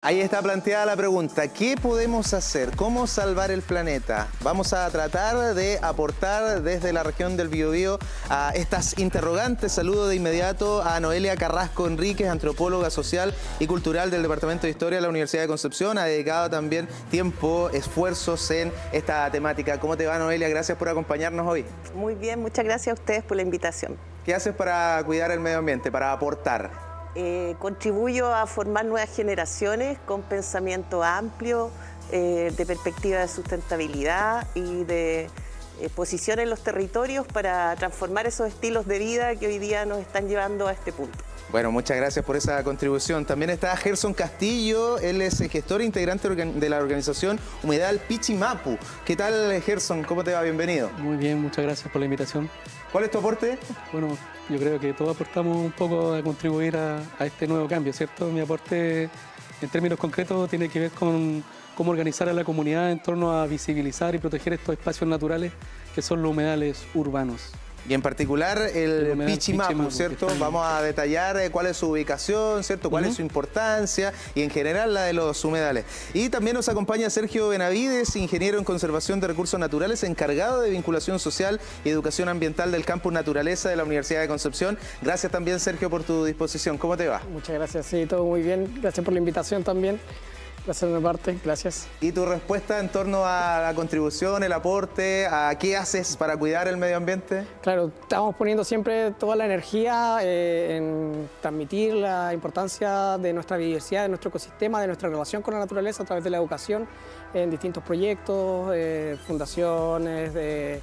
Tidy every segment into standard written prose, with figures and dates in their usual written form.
Ahí está planteada la pregunta, ¿qué podemos hacer? ¿Cómo salvar el planeta? Vamos a tratar de aportar desde la región del Biobío a estas interrogantes. Saludo de inmediato a Noelia Carrasco Enríquez, antropóloga social y cultural del Departamento de Historia de la Universidad de Concepción. Ha dedicado también tiempo, esfuerzos en esta temática. ¿Cómo te va, Noelia? Gracias por acompañarnos hoy. Muy bien, muchas gracias a ustedes por la invitación. ¿Qué haces para cuidar el medio ambiente, para aportar? Contribuyo a formar nuevas generaciones con pensamiento amplio, de perspectiva de sustentabilidad y de posición en los territorios para transformar esos estilos de vida que hoy día nos están llevando a este punto. Bueno, muchas gracias por esa contribución. También está Gerson Castillo, él es gestor e integrante de la organización Humedal Pichimapu. ¿Qué tal, Gerson? ¿Cómo te va? Bienvenido. Muy bien, muchas gracias por la invitación. ¿Cuál es tu aporte? Bueno, yo creo que todos aportamos un poco a contribuir a este nuevo cambio, ¿cierto? Mi aporte, en términos concretos, tiene que ver con cómo organizar a la comunidad en torno a visibilizar y proteger estos espacios naturales que son los humedales urbanos. Y en particular el Pichimapu, ¿cierto? Vamos a detallar cuál es su ubicación, ¿cierto? Cuál es su importancia y en general la de los humedales. Y también nos acompaña Sergio Benavides, ingeniero en conservación de recursos naturales, encargado de vinculación social y educación ambiental del Campus Naturaleza de la Universidad de Concepción. Gracias también, Sergio, por tu disposición. ¿Cómo te va? Muchas gracias, sí, todo muy bien. Gracias por la invitación también. Gracias de mi parte, gracias. ¿Y tu respuesta en torno a la contribución, el aporte, a qué haces para cuidar el medio ambiente? Claro, estamos poniendo siempre toda la energía en transmitir la importancia de nuestra biodiversidad, de nuestro ecosistema, de nuestra relación con la naturaleza a través de la educación en distintos proyectos, fundaciones, de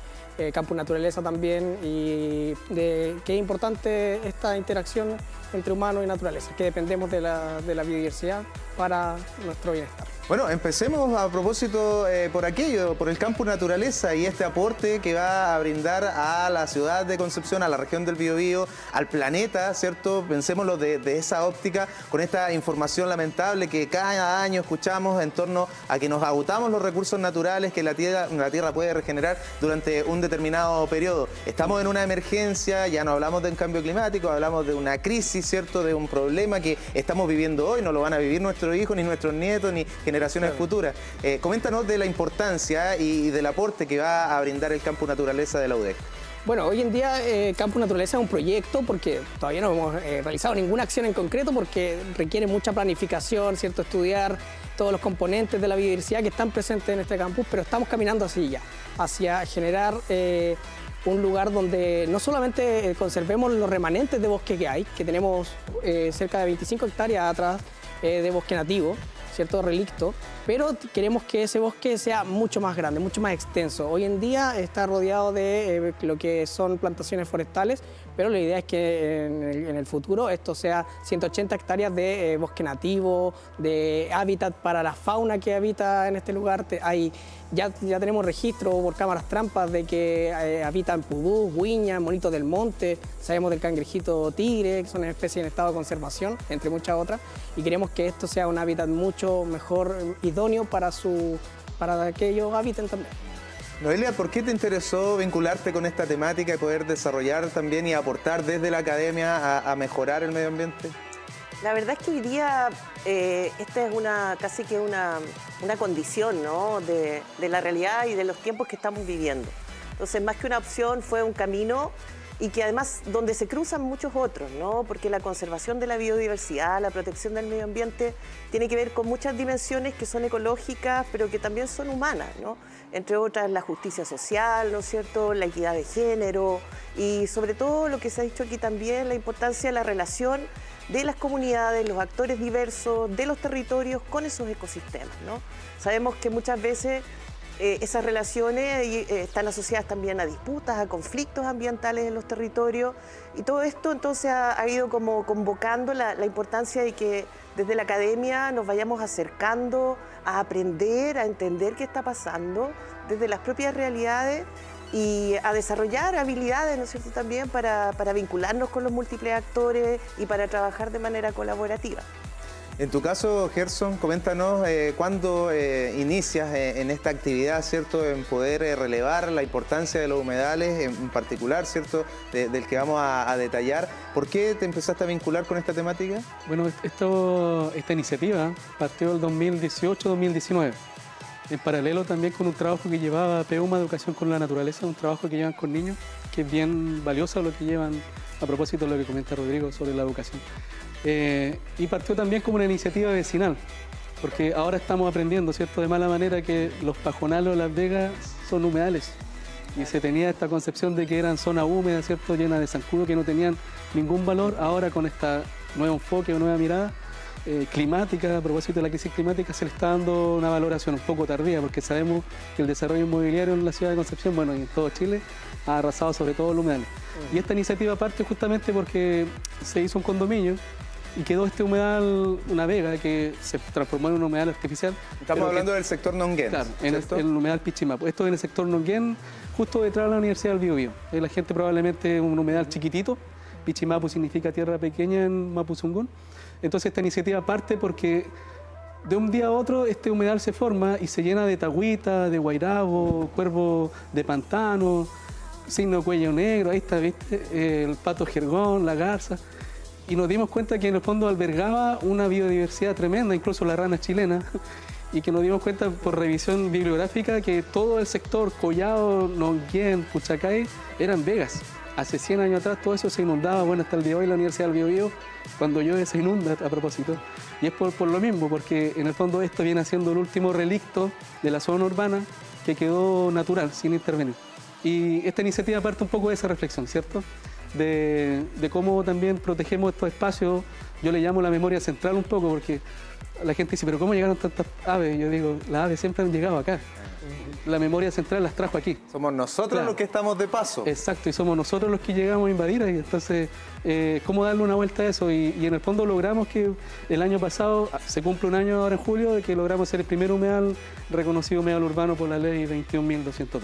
Campus Naturaleza también, y de qué es importante esta interacción entre humano y naturaleza, que dependemos de la biodiversidad para nuestro bienestar. Bueno, empecemos a propósito por aquello, por el Campus Naturaleza y este aporte que va a brindar a la ciudad de Concepción, a la región del Biobío, al planeta, ¿cierto? Pensémoslo de esa óptica, con esta información lamentable que cada año escuchamos en torno a que nos agotamos los recursos naturales que la tierra puede regenerar durante un determinado periodo. Estamos en una emergencia, ya no hablamos de un cambio climático, hablamos de una crisis, ¿cierto? De un problema que estamos viviendo hoy, no lo van a vivir nuestros hijos, ni nuestros nietos, ni generaciones futuras. Coméntanos de la importancia y del aporte que va a brindar el Campus Naturaleza de la UDEC. Bueno, hoy en día Campus Naturaleza es un proyecto porque todavía no hemos realizado ninguna acción en concreto porque requiere mucha planificación, ¿cierto? Estudiar todos los componentes de la biodiversidad que están presentes en este campus, pero estamos caminando hacia generar un lugar donde no solamente conservemos los remanentes de bosque que hay, que tenemos cerca de 25 hectáreas atrás de bosque nativo, ¿cierto? Relicto, pero queremos que ese bosque sea mucho más grande, mucho más extenso. Hoy en día está rodeado de lo que son plantaciones forestales, pero la idea es que en el futuro esto sea 180 hectáreas de bosque nativo, de hábitat para la fauna que habita en este lugar. Ya tenemos registro por cámaras trampas de que habitan pudús, huiñas, monitos del monte, sabemos del cangrejito tigre, que son especies en estado de conservación, entre muchas otras, y queremos que esto sea un hábitat mucho mejor, idóneo para que ellos habiten también. Noelia, ¿por qué te interesó vincularte con esta temática y poder desarrollar también y aportar desde la academia a mejorar el medio ambiente? La verdad es que hoy día esta es casi que una condición, ¿no? de la realidad y de los tiempos que estamos viviendo. Entonces, más que una opción, fue un camino y que además donde se cruzan muchos otros, ¿no? Porque la conservación de la biodiversidad, la protección del medio ambiente tiene que ver con muchas dimensiones que son ecológicas, pero que también son humanas, ¿no? Entre otras la justicia social, ¿no es cierto?, la equidad de género y sobre todo lo que se ha dicho aquí también, la importancia de la relación de las comunidades, los actores diversos, de los territorios con esos ecosistemas, ¿no? Sabemos que muchas veces esas relaciones están asociadas también a disputas, a conflictos ambientales en los territorios y todo esto entonces ha ido como convocando la importancia de que desde la academia nos vayamos acercando a aprender, a entender qué está pasando desde las propias realidades y a desarrollar habilidades, ¿no es cierto?, también para vincularnos con los múltiples actores y para trabajar de manera colaborativa. En tu caso, Gerson, coméntanos cuándo inicias en esta actividad, ¿cierto?, en poder relevar la importancia de los humedales, en particular, ¿cierto?, del que vamos a detallar. ¿Por qué te empezaste a vincular con esta temática? Bueno, esta iniciativa partió el 2018-2019. En paralelo también con un trabajo que llevaba PEUMA, Educación con la Naturaleza, un trabajo que llevan con niños, que es bien valioso lo que llevan a propósito de lo que comenta Rodrigo sobre la educación. Y partió también como una iniciativa vecinal, porque ahora estamos aprendiendo, ¿cierto?, de mala manera que los pajonales o Las Vegas son humedales. Y se tenía esta concepción de que eran zonas húmedas, ¿cierto?, llenas de zancudo, que no tenían ningún valor. Ahora con este nuevo enfoque o nueva mirada climática, a propósito de la crisis climática, se le está dando una valoración un poco tardía, porque sabemos que el desarrollo inmobiliario en la ciudad de Concepción, bueno, y en todo Chile, ha arrasado sobre todo los humedales. Y esta iniciativa parte justamente porque se hizo un condominio y quedó este humedal, una vega, que se transformó en un humedal artificial. Estamos hablando del sector Nonguén. Claro, en el humedal Pichimapu. Esto en el sector Nonguén, justo detrás de la Universidad del Biobío. La gente probablemente un humedal chiquitito. Pichimapu significa tierra pequeña en Mapuzungún. Entonces esta iniciativa parte porque de un día a otro este humedal se forma y se llena de tagüita, de guairabo, cuervo de pantano, signo cuello negro, ahí está, ¿viste? El pato jergón, la garza. Y nos dimos cuenta que en el fondo albergaba una biodiversidad tremenda, incluso la rana chilena, y que nos dimos cuenta por revisión bibliográfica que todo el sector Collao, Nonguén, Puchacay eran vegas. Hace 100 años atrás todo eso se inundaba, bueno, hasta el día de hoy la Universidad del Biobío, cuando llueve se inunda a propósito. Y es por lo mismo, porque en el fondo esto viene siendo el último relicto de la zona urbana que quedó natural, sin intervenir. Y esta iniciativa parte un poco de esa reflexión, ¿cierto? De cómo también protegemos estos espacios. Yo le llamo la memoria central un poco, porque la gente dice, ¿pero cómo llegaron tantas aves? Y yo digo, las aves siempre han llegado acá. La memoria central las trajo aquí. Somos nosotros, claro, los que estamos de paso. Exacto, y somos nosotros los que llegamos a invadir ahí. Entonces, ¿cómo darle una vuelta a eso? Y en el fondo logramos que el año pasado, se cumple un año ahora en julio, de que logramos ser el primer humedal reconocido humedal urbano por la ley 21.202.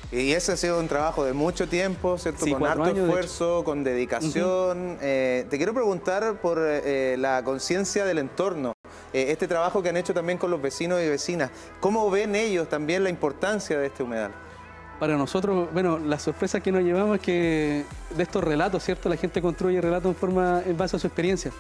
Y ese ha sido un trabajo de mucho tiempo, ¿cierto? Sí, con harto esfuerzo, con dedicación. Te quiero preguntar por la conciencia del entorno. Este trabajo que han hecho también con los vecinos y vecinas. ¿Cómo ven ellos también la importancia de este humedal? Para nosotros, bueno, la sorpresa que nos llevamos es que de estos relatos, ¿cierto? La gente construye relatos en base a su experiencia.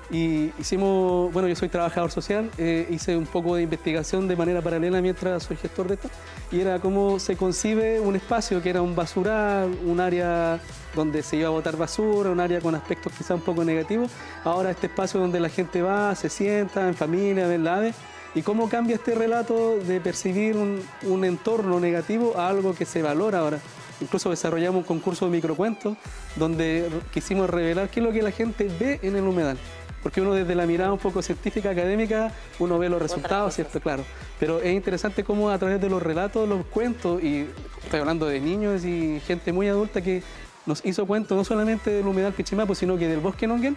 Y hicimos, bueno, yo soy trabajador social, hice un poco de investigación de manera paralela mientras soy gestor de esto, y era cómo se concibe un espacio que era un basural, un área donde se iba a botar basura, un área con aspectos quizá un poco negativos, ahora este espacio donde la gente va, se sienta en familia, ve la ave, y cómo cambia este relato de percibir un entorno negativo a algo que se valora ahora. Incluso desarrollamos un concurso de microcuentos donde quisimos revelar qué es lo que la gente ve en el humedal. Porque uno desde la mirada un poco científica, académica, uno ve los resultados, ¿cierto? Claro. Pero es interesante cómo a través de los relatos, los cuentos, y estoy hablando de niños y gente muy adulta que nos hizo cuentos no solamente del humedal Pichimapu, sino que del bosque Nonguén,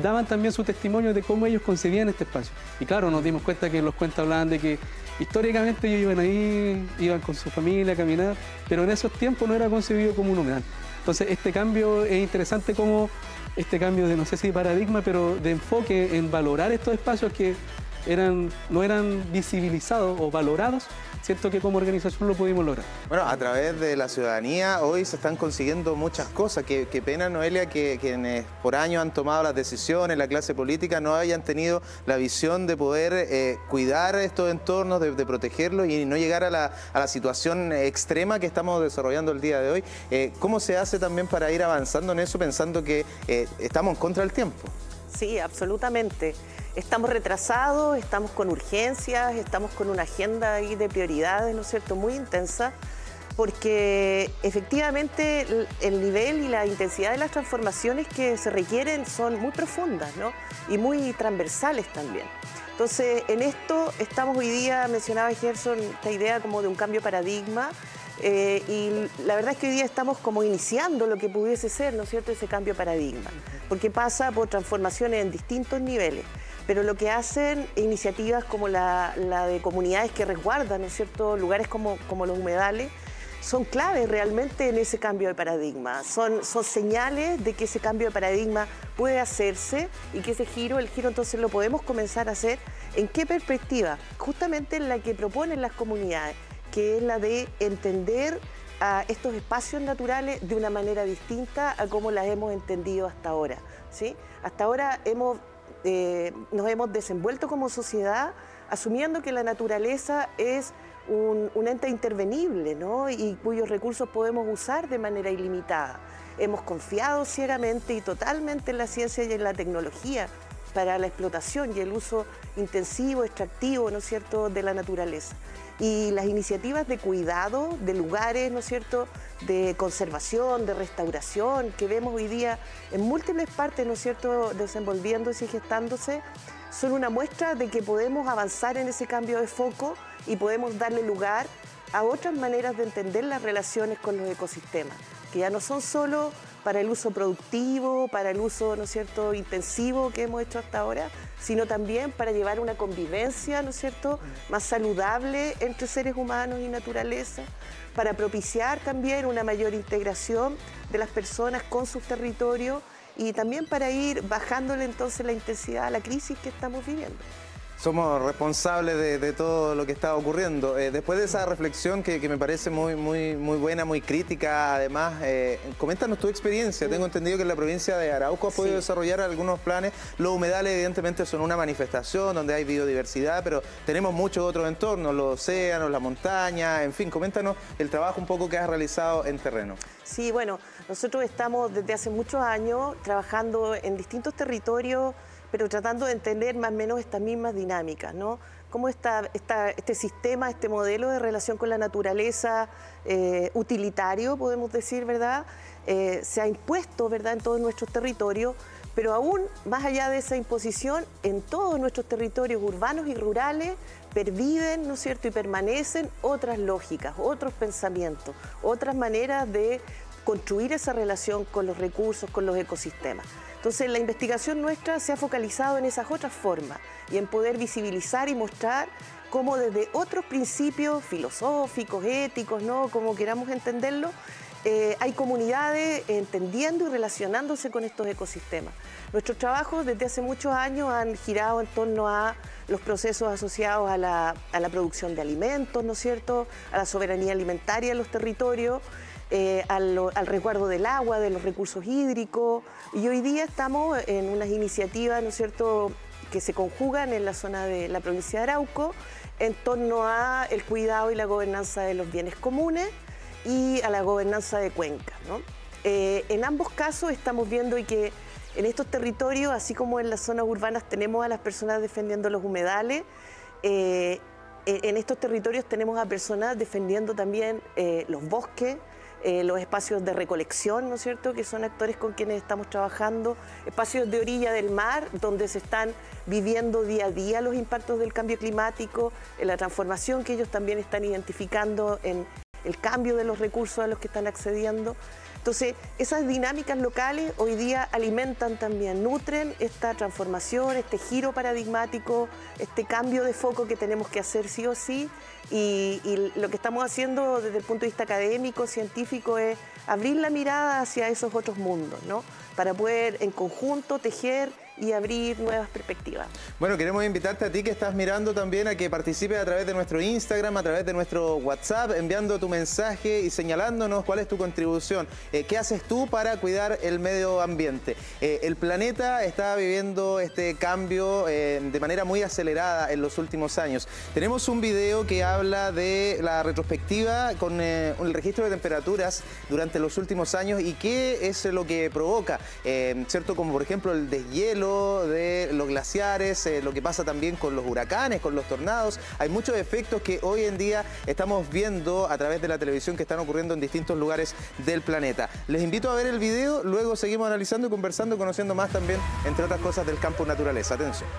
daban también su testimonio de cómo ellos concebían este espacio. Y claro, nos dimos cuenta que los cuentos hablaban de que históricamente ellos iban ahí, iban con su familia a caminar, pero en esos tiempos no era concebido como un humedal. Entonces este cambio es interesante como este cambio de, no sé si paradigma, pero de enfoque en valorar estos espacios que no eran visibilizados o valorados, ¿cierto? Que como organización lo pudimos lograr. Bueno, a través de la ciudadanía hoy se están consiguiendo muchas cosas. Qué pena, Noelia, que quienes por años han tomado las decisiones, la clase política, no hayan tenido la visión de poder cuidar estos entornos, de protegerlos y no llegar a la situación extrema que estamos desarrollando el día de hoy. ¿Cómo se hace también para ir avanzando en eso, pensando que estamos en contra del tiempo? Sí, absolutamente. Estamos retrasados, estamos con urgencias, estamos con una agenda ahí de prioridades, ¿no es cierto?, muy intensa, porque efectivamente el nivel y la intensidad de las transformaciones que se requieren son muy profundas, ¿no?, y muy transversales también. Entonces, en esto estamos hoy día, mencionaba Gerson, esta idea como de un cambio de paradigma, y la verdad es que hoy día estamos como iniciando lo que pudiese ser, ¿no es cierto?, ese cambio de paradigma, porque pasa por transformaciones en distintos niveles, pero lo que hacen iniciativas como la de comunidades que resguardan, ¿no es cierto?, lugares como los humedales, son claves realmente en ese cambio de paradigma. Son señales de que ese cambio de paradigma puede hacerse y que ese giro, el giro entonces lo podemos comenzar a hacer. ¿En qué perspectiva? Justamente en la que proponen las comunidades, que es la de entender a estos espacios naturales de una manera distinta a como las hemos entendido hasta ahora, ¿sí? Hasta ahora nos hemos desenvuelto como sociedad asumiendo que la naturaleza es un ente intervenible, ¿no? Y cuyos recursos podemos usar de manera ilimitada. Hemos confiado ciegamente y totalmente en la ciencia y en la tecnología para la explotación y el uso intensivo, extractivo, ¿no es cierto?, de la naturaleza. Y las iniciativas de cuidado de lugares, ¿no es cierto?, de conservación, de restauración, que vemos hoy día en múltiples partes, ¿no es cierto?, desenvolviéndose y gestándose, son una muestra de que podemos avanzar en ese cambio de foco y podemos darle lugar a otras maneras de entender las relaciones con los ecosistemas, que ya no son solo para el uso productivo, para el uso, ¿no es cierto?, intensivo que hemos hecho hasta ahora, sino también para llevar una convivencia, ¿no es cierto?, más saludable entre seres humanos y naturaleza, para propiciar también una mayor integración de las personas con sus territorios y también para ir bajándole entonces la intensidad a la crisis que estamos viviendo. Somos responsables de todo lo que está ocurriendo. Después de esa reflexión que me parece muy buena, muy crítica, además, coméntanos tu experiencia. Tengo entendido que en la provincia de Arauco has podido desarrollar algunos planes. Los humedales evidentemente son una manifestación donde hay biodiversidad, pero tenemos muchos otros entornos, los océanos, la montaña, en fin, coméntanos el trabajo un poco que has realizado en terreno. Sí, bueno, nosotros estamos desde hace muchos años trabajando en distintos territorios, pero tratando de entender más o menos estas mismas dinámicas, ¿no? Cómo este sistema, este modelo de relación con la naturaleza utilitario, podemos decir, ¿verdad?, se ha impuesto, ¿verdad?, en todos nuestros territorios, pero aún más allá de esa imposición, en todos nuestros territorios urbanos y rurales perviven, ¿no es cierto?, y permanecen otras lógicas, otros pensamientos, otras maneras de construir esa relación con los recursos, con los ecosistemas. Entonces, la investigación nuestra se ha focalizado en esas otras formas y en poder visibilizar y mostrar cómo desde otros principios filosóficos, éticos, ¿no?, como queramos entenderlo, hay comunidades entendiendo y relacionándose con estos ecosistemas. Nuestros trabajos desde hace muchos años han girado en torno a los procesos asociados a la producción de alimentos, ¿no es cierto?, a la soberanía alimentaria en los territorios, al resguardo del agua, de los recursos hídricos, y hoy día estamos en unas iniciativas, ¿no es cierto?, que se conjugan en la zona de la provincia de Arauco en torno a el cuidado y la gobernanza de los bienes comunes y a la gobernanza de cuencas, ¿no? En ambos casos estamos viendo que en estos territorios, así como en las zonas urbanas tenemos a las personas defendiendo los humedales, en estos territorios tenemos a personas defendiendo también los bosques, los espacios de recolección, ¿no es cierto?, que son actores con quienes estamos trabajando, espacios de orilla del mar, donde se están viviendo día a día los impactos del cambio climático, en la transformación que ellos también están identificando en el cambio de los recursos a los que están accediendo. Entonces, esas dinámicas locales hoy día alimentan también, nutren esta transformación, este giro paradigmático, este cambio de foco que tenemos que hacer sí o sí. Y lo que estamos haciendo desde el punto de vista académico, científico, es abrir la mirada hacia esos otros mundos, ¿no?, para poder en conjunto tejer y abrir nuevas perspectivas. Bueno, queremos invitarte a ti que estás mirando también a que participes a través de nuestro Instagram, a través de nuestro WhatsApp, enviando tu mensaje y señalándonos cuál es tu contribución. ¿Qué haces tú para cuidar el medio ambiente? El planeta está viviendo este cambio de manera muy acelerada en los últimos años. Tenemos un video que habla de la retrospectiva con el registro de temperaturas durante los últimos años y qué es lo que provoca, ¿cierto? Como por ejemplo el deshielo de los glaciares, lo que pasa también con los huracanes, con los tornados. Hay muchos efectos que hoy en día estamos viendo a través de la televisión que están ocurriendo en distintos lugares del planeta. Les invito a ver el video, luego seguimos analizando y conversando, conociendo más también, entre otras cosas, del campo naturaleza. Atención.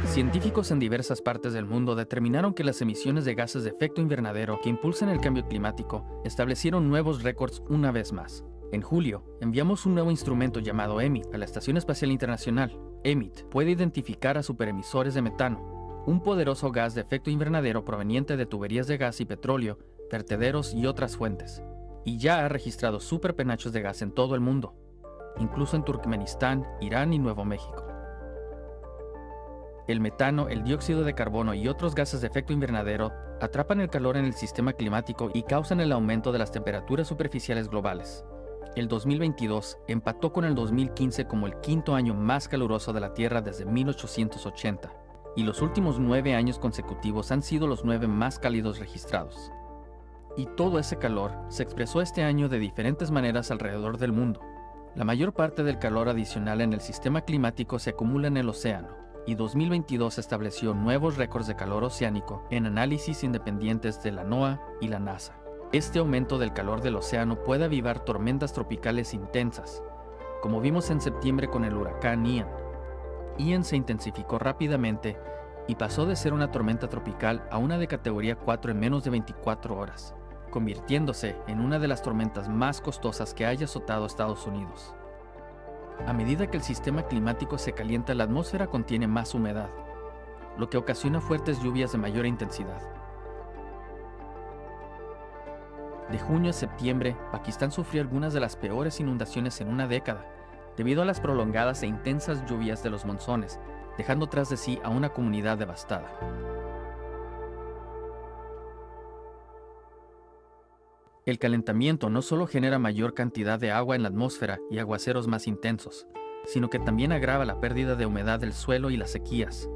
Científicos en diversas partes del mundo determinaron que las emisiones de gases de efecto invernadero que impulsan el cambio climático establecieron nuevos récords una vez más. En julio, enviamos un nuevo instrumento llamado EMIT a la Estación Espacial Internacional. EMIT puede identificar a superemisores de metano, un poderoso gas de efecto invernadero proveniente de tuberías de gas y petróleo vertederos y otras fuentes, y ya ha registrado superpenachos de gas en todo el mundo, incluso en Turkmenistán, Irán y Nuevo México. El metano, el dióxido de carbono y otros gases de efecto invernadero atrapan el calor en el sistema climático y causan el aumento de las temperaturas superficiales globales. El 2022 empató con el 2015 como el quinto año más caluroso de la Tierra desde 1880, y los últimos 9 años consecutivos han sido los 9 más cálidos registrados. Y todo ese calor se expresó este año de diferentes maneras alrededor del mundo. La mayor parte del calor adicional en el sistema climático se acumula en el océano, y 2022 estableció nuevos récords de calor oceánico en análisis independientes de la NOAA y la NASA. Este aumento del calor del océano puede avivar tormentas tropicales intensas, como vimos en septiembre con el huracán Ian. Ian se intensificó rápidamente y pasó de ser una tormenta tropical a una de categoría 4 en menos de 24 horas, convirtiéndose en una de las tormentas más costosas que haya azotado a Estados Unidos. A medida que el sistema climático se calienta, la atmósfera contiene más humedad, lo que ocasiona fuertes lluvias de mayor intensidad. De junio a septiembre, Pakistán sufrió algunas de las peores inundaciones en una década, debido a las prolongadas e intensas lluvias de los monzones, dejando tras de sí a una comunidad devastada. El calentamiento no solo genera mayor cantidad de agua en la atmósfera y aguaceros más intensos, sino que también agrava la pérdida de humedad del suelo y las sequías,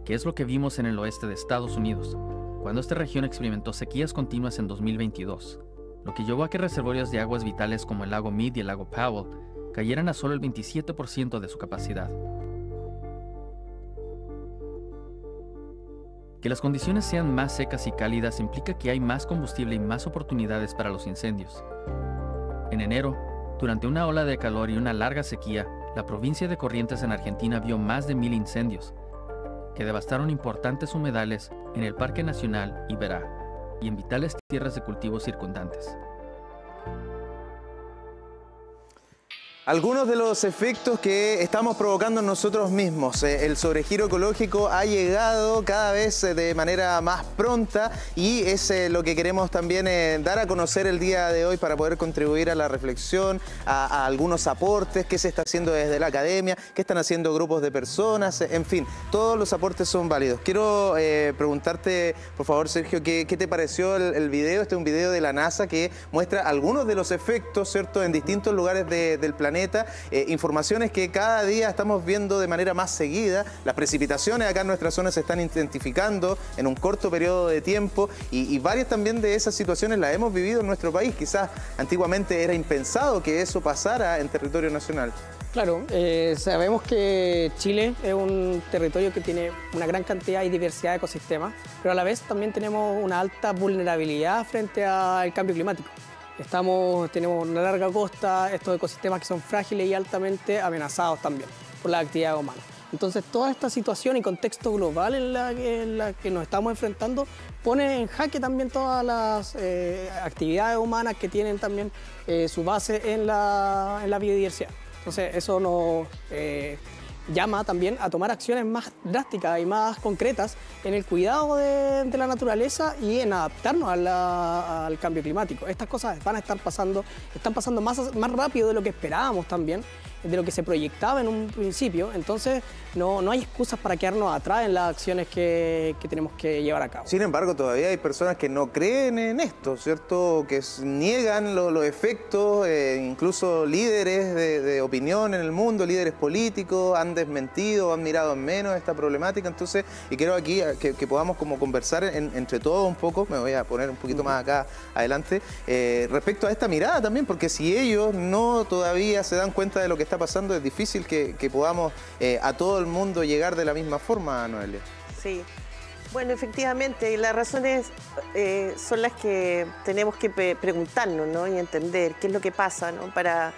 que es lo que vimos en el oeste de Estados Unidos, cuando esta región experimentó sequías continuas en 2022, lo que llevó a que reservorios de aguas vitales como el lago Mead y el lago Powell cayeran a solo el 27% de su capacidad. Que las condiciones sean más secas y cálidas implica que hay más combustible y más oportunidades para los incendios. En enero, durante una ola de calor y una larga sequía, la provincia de Corrientes en Argentina vio más de 1000 incendios, que devastaron importantes humedales en el Parque Nacional Iberá y en vitales tierras de cultivo circundantes. Algunos de los efectos que estamos provocando nosotros mismos. El sobregiro ecológico ha llegado cada vez de manera más pronta y es lo que queremos también dar a conocer el día de hoy para poder contribuir a la reflexión, a algunos aportes, qué se está haciendo desde la academia, qué están haciendo grupos de personas, en fin, todos los aportes son válidos. Quiero preguntarte, por favor, Sergio, ¿qué te pareció el video? Este es un video de la NASA que muestra algunos de los efectos, ¿cierto?, en distintos lugares del planeta. Informaciones que cada día estamos viendo de manera más seguida. Las precipitaciones acá en nuestra zona se están identificando en un corto periodo de tiempo y varias también de esas situaciones las hemos vivido en nuestro país. Quizás antiguamente era impensado que eso pasara en territorio nacional. Claro, sabemos que Chile es un territorio que tiene una gran cantidad y diversidad de ecosistemas, pero a la vez también tenemos una alta vulnerabilidad frente al cambio climático. Tenemos una larga costa, estos ecosistemas que son frágiles y altamente amenazados también por la actividad humana. Entonces, toda esta situación y contexto global en la que nos estamos enfrentando pone en jaque también todas las actividades humanas que tienen también su base en la biodiversidad. Entonces, eso nos llama también a tomar acciones más drásticas y más concretas en el cuidado de la naturaleza y en adaptarnos al cambio climático. Estas cosas están pasando más rápido de lo que esperábamos también, de lo que se proyectaba en un principio. Entonces no hay excusas para quedarnos atrás en las acciones que tenemos que llevar a cabo. Sin embargo, todavía hay personas que no creen en esto, ¿cierto? Que niegan los efectos, incluso líderes de opinión en el mundo, líderes políticos, han desmentido, han mirado en menos esta problemática. Entonces, y quiero aquí que podamos como conversar entre todos un poco, me voy a poner un poquito más acá adelante, respecto a esta mirada también, porque si ellos no todavía se dan cuenta de lo que está pasando, es difícil que podamos a todo el mundo llegar de la misma forma, Noelia. Sí, bueno, efectivamente, las razones son las que tenemos que preguntarnos, ¿no?, y entender qué es lo que pasa, ¿no?, para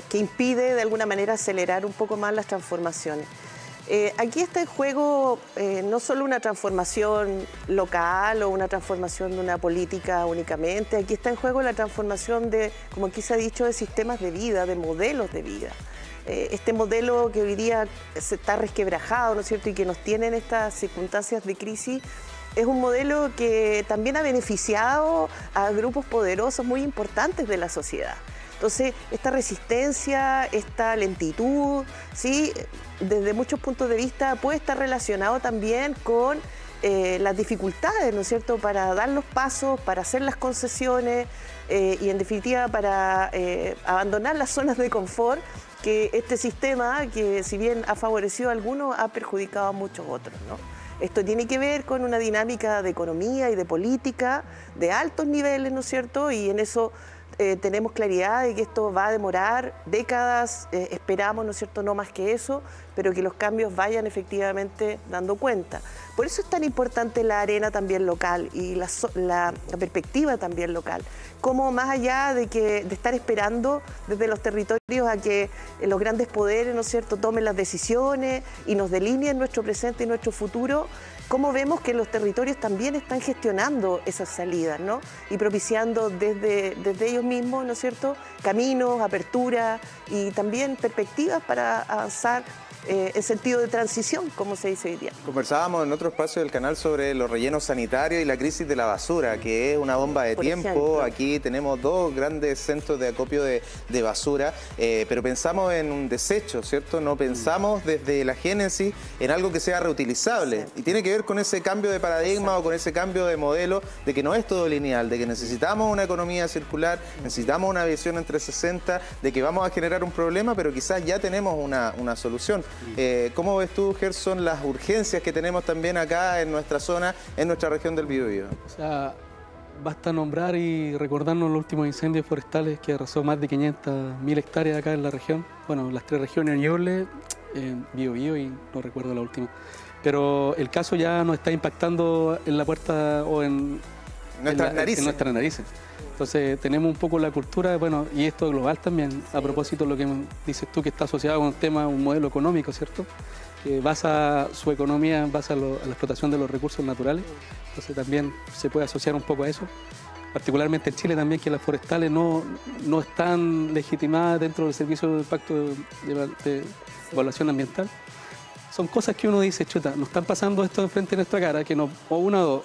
que impide de alguna manera acelerar un poco más las transformaciones. Aquí está en juego no solo una transformación local o una transformación de una política únicamente, aquí está en juego la transformación de, como aquí se ha dicho, de sistemas de vida, de modelos de vida. Este modelo que hoy día se está resquebrajado, ¿no es cierto?, y que nos tiene en estas circunstancias de crisis, es un modelo que también ha beneficiado a grupos poderosos muy importantes de la sociedad. Entonces, esta resistencia, esta lentitud, ¿sí?, desde muchos puntos de vista puede estar relacionado también con las dificultades, ¿no es cierto?, para dar los pasos, para hacer las concesiones y en definitiva para abandonar las zonas de confort que este sistema, que si bien ha favorecido a algunos, ha perjudicado a muchos otros, ¿no? Esto tiene que ver con una dinámica de economía y de política de altos niveles, ¿no es cierto?, y en eso tenemos claridad de que esto va a demorar décadas, esperamos, ¿no es cierto?, no más que eso, pero que los cambios vayan efectivamente dando cuenta. Por eso es tan importante la arena también local y la perspectiva también local. Como más allá de estar esperando desde los territorios a que los grandes poderes, ¿no es cierto?, tomen las decisiones y nos delineen nuestro presente y nuestro futuro, cómo vemos que los territorios también están gestionando esas salidas, ¿no?, y propiciando desde ellos mismos, ¿no es cierto?, caminos, aperturas y también perspectivas para avanzar en sentido de transición, como se dice hoy día. Conversábamos en otro espacio del canal sobre los rellenos sanitarios y la crisis de la basura, que es una bomba de tiempo. Ejemplo. Aquí tenemos 2 grandes centros de acopio de basura, pero pensamos en un desecho, ¿cierto? No pensamos desde la génesis en algo que sea reutilizable. Sí. Y tiene que ver con ese cambio de paradigma. Exacto. O con ese cambio de modelo, de que no es todo lineal, de que necesitamos una economía circular, necesitamos una visión en 360, de que vamos a generar un problema, pero quizás ya tenemos una solución. ¿Cómo ves tú, Gerson, las urgencias que tenemos también acá en nuestra zona, en nuestra región del Biobío? O sea, basta nombrar y recordarnos los últimos incendios forestales que arrasó más de 500.000 hectáreas acá en la región. Bueno, las 3 regiones, Ñuble, Biobío y no recuerdo la última. Pero el caso ya nos está impactando en la puerta o en nuestras narices. Entonces tenemos un poco la cultura, bueno, y esto global también, sí. A propósito de lo que dices tú, que está asociado con un tema, un modelo económico, ¿cierto?, que basa su economía en base a la explotación de los recursos naturales. Entonces también se puede asociar un poco a eso, particularmente en Chile también, que las forestales no están legitimadas dentro del servicio de impacto de evaluación ambiental. Son cosas que uno dice, chuta, nos están pasando esto enfrente de nuestra cara, que o una o dos,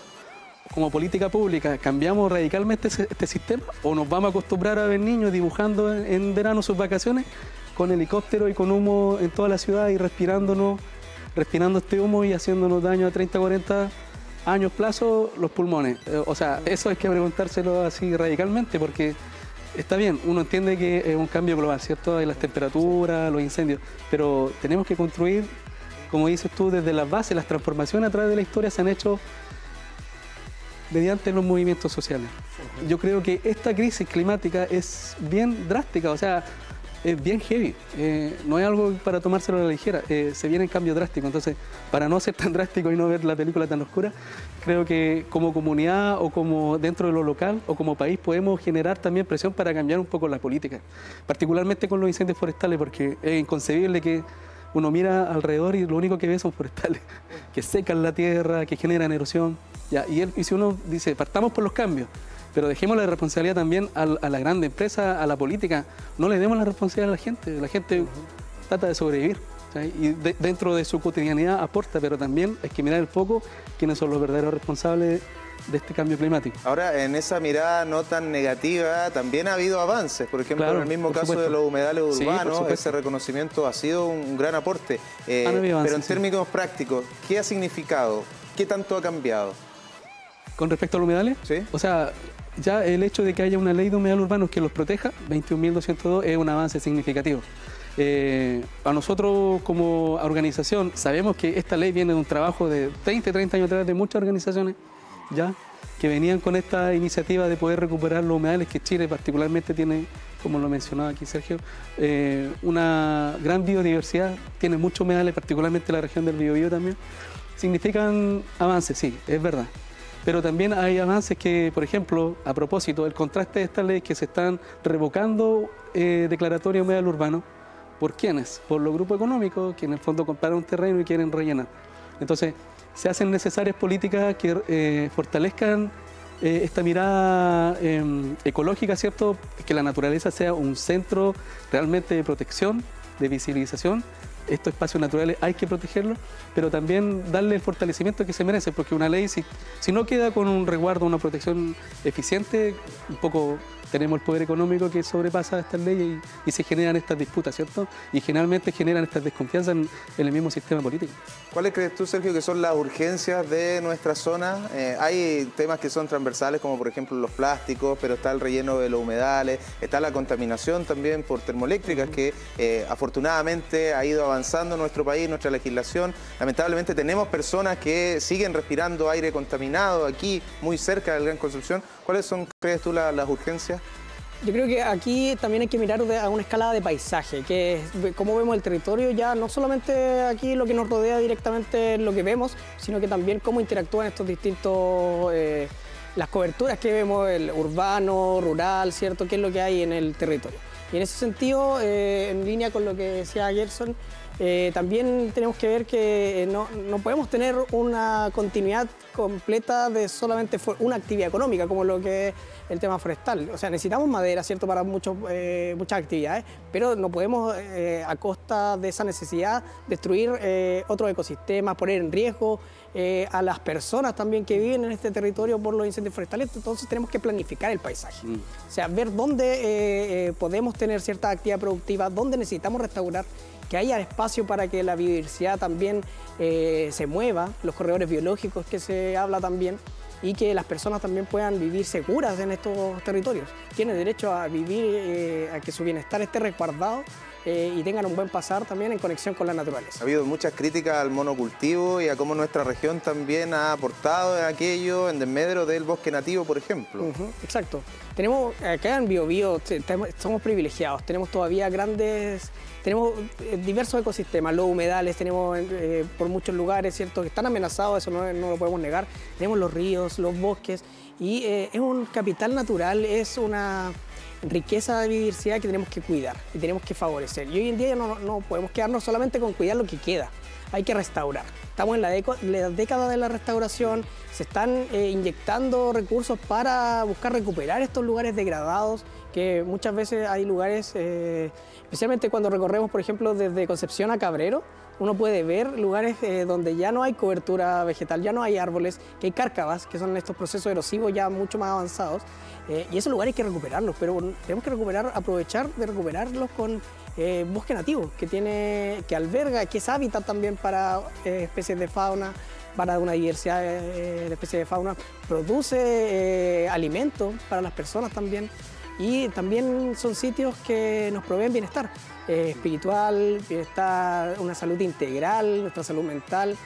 como política pública, ¿cambiamos radicalmente este sistema o nos vamos a acostumbrar a ver niños dibujando en verano sus vacaciones con helicóptero y con humo en toda la ciudad y respirando este humo y haciéndonos daño a 30, 40 años plazo los pulmones? O sea, eso hay que preguntárselo así radicalmente, porque está bien, uno entiende que es un cambio global, ¿cierto?, de las temperaturas, los incendios, pero tenemos que construir, como dices tú, desde las bases. Las transformaciones a través de la historia se han hecho mediante los movimientos sociales. Yo creo que esta crisis climática es bien drástica, o sea, es bien heavy. No es algo para tomárselo a la ligera, se vienen cambios drásticos. Entonces, para no ser tan drástico y no ver la película tan oscura, creo que como comunidad o como dentro de lo local o como país podemos generar también presión para cambiar un poco la política, particularmente con los incendios forestales, porque es inconcebible que uno mira alrededor y lo único que ve son forestales, que secan la tierra, que generan erosión. Ya, y si uno dice, partamos por los cambios, pero dejemos la responsabilidad también a la grande empresa, a la política, no le demos la responsabilidad a la gente trata de sobrevivir, ¿sí? Y dentro de su cotidianidad aporta, pero también hay que mirar el foco, quiénes son los verdaderos responsables de este cambio climático. Ahora, en esa mirada no tan negativa, también ha habido avances. Por ejemplo, claro, en el mismo caso de los humedales urbanos, sí, ese reconocimiento ha sido un gran aporte. Pero en términos prácticos, ¿qué ha significado? ¿Qué tanto ha cambiado? ¿Con respecto a los humedales? Sí. O sea, ya el hecho de que haya una ley de humedales urbanos que los proteja, 21.202, es un avance significativo. A nosotros como organización sabemos que esta ley viene de un trabajo de 20, 30 años atrás de muchas organizaciones ya que venían con esta iniciativa de poder recuperar los humedales, que Chile particularmente tiene, como lo mencionaba aquí Sergio, una gran biodiversidad, tiene muchos humedales, particularmente la región del Biobío también. Significan avances, sí, es verdad. Pero también hay avances que, por ejemplo, a propósito, el contraste de esta ley, que se están revocando declaratorias de humedal urbano. ¿Por quiénes? Por los grupos económicos, que en el fondo compran un terreno y quieren rellenar. Entonces, se hacen necesarias políticas que fortalezcan esta mirada ecológica, ¿cierto? Que la naturaleza sea un centro realmente de protección, de visibilización, estos espacios naturales hay que protegerlos, pero también darle el fortalecimiento que se merece, porque una ley, si no queda con un resguardo, una protección eficiente, un poco tenemos el poder económico que sobrepasa estas leyes y se generan estas disputas, ¿cierto? Y generalmente generan estas desconfianzas en el mismo sistema político. ¿Cuáles crees tú, Sergio, que son las urgencias de nuestra zona? Hay temas que son transversales, como por ejemplo los plásticos, pero está el relleno de los humedales, está la contaminación también por termoeléctricas, que afortunadamente ha ido avanzando en nuestro país, nuestra legislación. Lamentablemente tenemos personas que siguen respirando aire contaminado aquí, muy cerca del Gran Concepción. ¿Cuáles son, crees tú, las urgencias? Yo creo que aquí también hay que mirar a una escala de paisaje, que es cómo vemos el territorio, ya no solamente aquí lo que nos rodea directamente lo que vemos, sino que también cómo interactúan estos distintos, las coberturas que vemos, el urbano, rural, ¿cierto? ¿Qué es lo que hay en el territorio? Y en ese sentido, en línea con lo que decía Gerson, también tenemos que ver que no podemos tener una continuidad completa de solamente una actividad económica, como lo que es el tema forestal. O sea, necesitamos madera, ¿cierto?, para muchas actividades, pero no podemos, a costa de esa necesidad, destruir otros ecosistemas, poner en riesgo a las personas también que viven en este territorio por los incendios forestales. Entonces tenemos que planificar el paisaje. O sea, ver dónde podemos tener cierta actividad productiva, dónde necesitamos restaurar, que haya espacio para que la biodiversidad también se mueva, los corredores biológicos que se habla también, y que las personas también puedan vivir seguras en estos territorios. Tienen derecho a vivir, a que su bienestar esté resguardado y tengan un buen pasar también en conexión con la naturaleza. Ha habido muchas críticas al monocultivo y a cómo nuestra región también ha aportado en aquello, en desmedro del bosque nativo, por ejemplo. Exacto. Tenemos, acá en Biobío somos privilegiados, tenemos todavía tenemos diversos ecosistemas, los humedales tenemos por muchos lugares, ¿cierto?, que están amenazados, eso no lo podemos negar. Tenemos los ríos, los bosques, y es un capital natural, es una riqueza de biodiversidad que tenemos que cuidar y tenemos que favorecer. Y hoy en día ya no podemos quedarnos solamente con cuidar lo que queda, hay que restaurar. Estamos en la década de la restauración, se están inyectando recursos para buscar recuperar estos lugares degradados, que muchas veces hay lugares, especialmente cuando recorremos, por ejemplo, desde Concepción a Cabrero, uno puede ver lugares donde ya no hay cobertura vegetal, ya no hay árboles, que hay cárcavas, que son estos procesos erosivos ya mucho más avanzados, y esos lugares hay que recuperarlos, pero tenemos que aprovechar de recuperarlos con bosque nativo, que alberga, que es hábitat también para especies de fauna, para una diversidad de especies de fauna, produce alimento para las personas también, y también son sitios que nos proveen bienestar espiritual, bienestar, una salud integral, nuestra salud mental.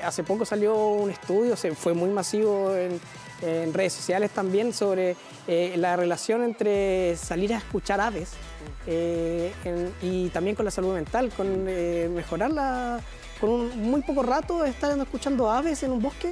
Hace poco salió un estudio, fue muy masivo en redes sociales también, sobre la relación entre salir a escuchar aves y también con la salud mental, con mejorarla. Con muy poco rato estar escuchando aves en un bosque,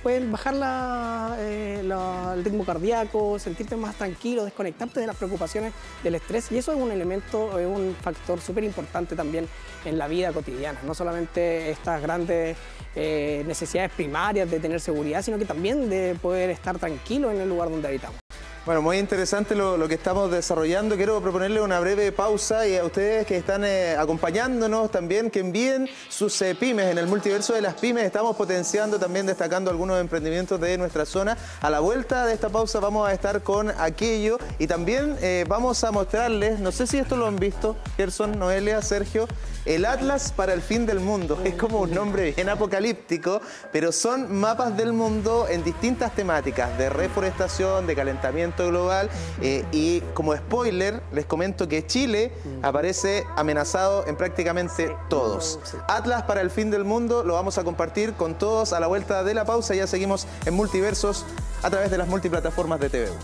pueden bajar el ritmo cardíaco, sentirte más tranquilo, desconectarte de las preocupaciones, del estrés, y eso es un elemento, es un factor súper importante también en la vida cotidiana, no solamente estas grandes necesidades primarias de tener seguridad, sino que también de poder estar tranquilo en el lugar donde habitamos. Bueno, muy interesante lo que estamos desarrollando. Quiero proponerle una breve pausa y a ustedes que están acompañándonos también, que envíen sus pymes. En el multiverso de las pymes estamos potenciando, también destacando algunos emprendimientos de nuestra zona. A la vuelta de esta pausa vamos a estar con aquello y también vamos a mostrarles, no sé si esto lo han visto, Gerson, Noelia, Sergio, el Atlas para el Fin del Mundo. Es como un nombre bien apocalíptico, pero son mapas del mundo en distintas temáticas, de reforestación, de calentamiento global, y como spoiler les comento que Chile aparece amenazado en prácticamente todos. Atlas para el Fin del Mundo lo vamos a compartir con todos a la vuelta de la pausa. Ya seguimos en Multiversos a través de las multiplataformas de TVU.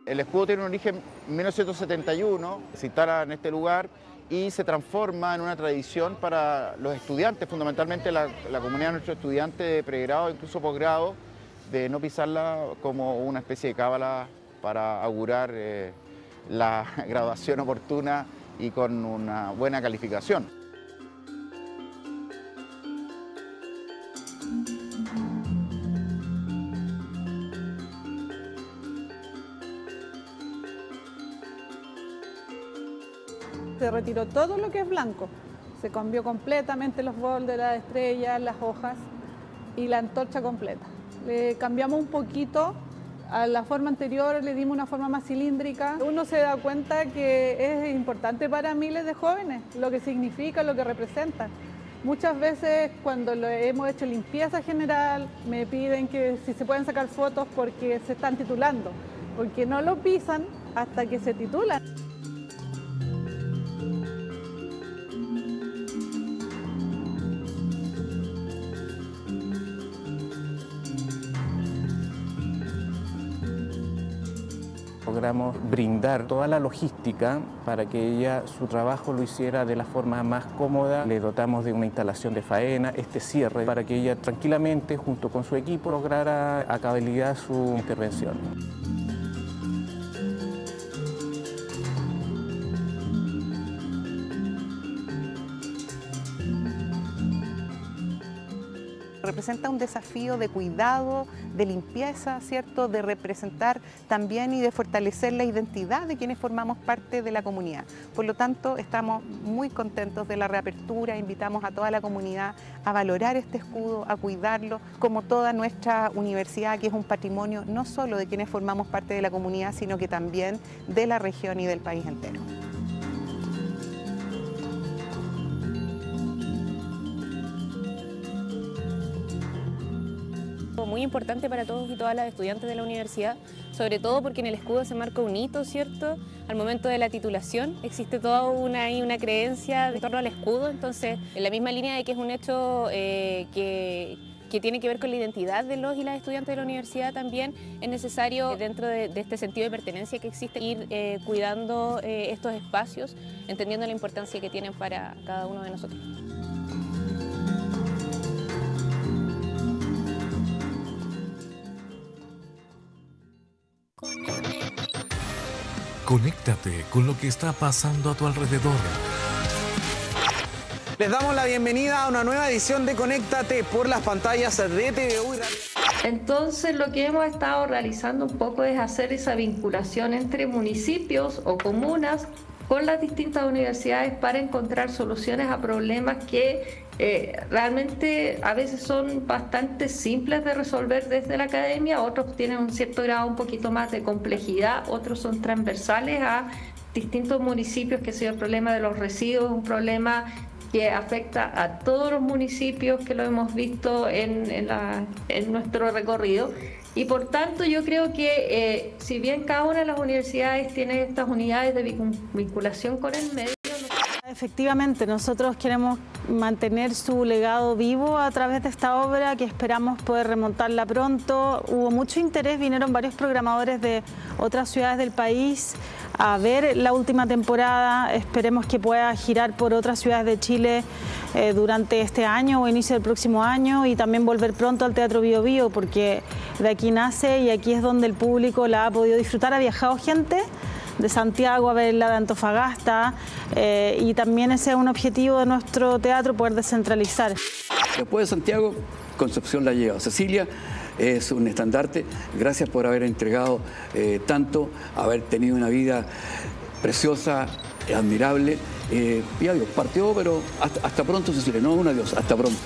El escudo tiene un origen en 1971, se instala en este lugar y se transforma en una tradición para los estudiantes, fundamentalmente la comunidad de nuestros estudiantes de pregrado, incluso posgrado, de no pisarla como una especie de cábala para augurar la graduación oportuna y con una buena calificación. Se retiró todo lo que es blanco, se cambió completamente los bordes, las estrellas, las hojas y la antorcha completa. Le cambiamos un poquito a la forma anterior, le dimos una forma más cilíndrica. Uno se da cuenta que es importante para miles de jóvenes, lo que significa, lo que representa. Muchas veces cuando hemos hecho limpieza general me piden que si se pueden sacar fotos porque se están titulando, porque no lo pisan hasta que se titulan. Logramos brindar toda la logística para que ella su trabajo lo hiciera de la forma más cómoda. Le dotamos de una instalación de faena, este cierre, para que ella tranquilamente, junto con su equipo, lograra a cabalidad su intervención. Representa un desafío de cuidado, de limpieza, ¿cierto? De representar también y de fortalecer la identidad de quienes formamos parte de la comunidad. Por lo tanto, estamos muy contentos de la reapertura, invitamos a toda la comunidad a valorar este escudo, a cuidarlo, como toda nuestra universidad, que es un patrimonio no solo de quienes formamos parte de la comunidad, sino que también de la región y del país entero. Muy importante para todos y todas las estudiantes de la universidad, sobre todo porque en el escudo se marca un hito, ¿cierto? Al momento de la titulación existe toda una creencia en torno al escudo, entonces en la misma línea de que es un hecho que tiene que ver con la identidad de los y las estudiantes de la universidad, también es necesario, dentro de este sentido de pertenencia que existe, ir cuidando estos espacios, entendiendo la importancia que tienen para cada uno de nosotros. Conéctate con lo que está pasando a tu alrededor. Les damos la bienvenida a una nueva edición de Conéctate por las pantallas de TVU. Entonces lo que hemos estado realizando un poco es hacer esa vinculación entre municipios o comunas con las distintas universidades para encontrar soluciones a problemas que realmente a veces son bastante simples de resolver desde la academia, otros tienen un cierto grado un poquito más de complejidad, otros son transversales a distintos municipios, que sea el problema de los residuos, un problema que afecta a todos los municipios, que lo hemos visto en nuestro recorrido. Y por tanto yo creo que si bien cada una de las universidades tiene estas unidades de vinculación con el medio, efectivamente, nosotros queremos mantener su legado vivo a través de esta obra, que esperamos poder remontarla pronto. Hubo mucho interés, vinieron varios programadores de otras ciudades del país a ver la última temporada. Esperemos que pueda girar por otras ciudades de Chile durante este año o inicio del próximo año, y también volver pronto al Teatro Bío Bío, porque de aquí nace y aquí es donde el público la ha podido disfrutar. Ha viajado gente de Santiago a verla, de Antofagasta, y también ese es un objetivo de nuestro teatro, poder descentralizar. Después de Santiago, Concepción la lleva. Cecilia es un estandarte. Gracias por haber entregado tanto, haber tenido una vida preciosa, admirable. Y adiós, partió, pero hasta pronto, Cecilia. No un adiós, hasta pronto.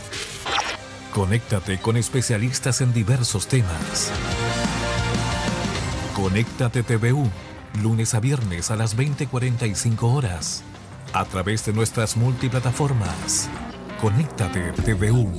Conéctate con especialistas en diversos temas. Conéctate TVU, lunes a viernes a las 20:45 horas, a través de nuestras multiplataformas. Conéctate TVU.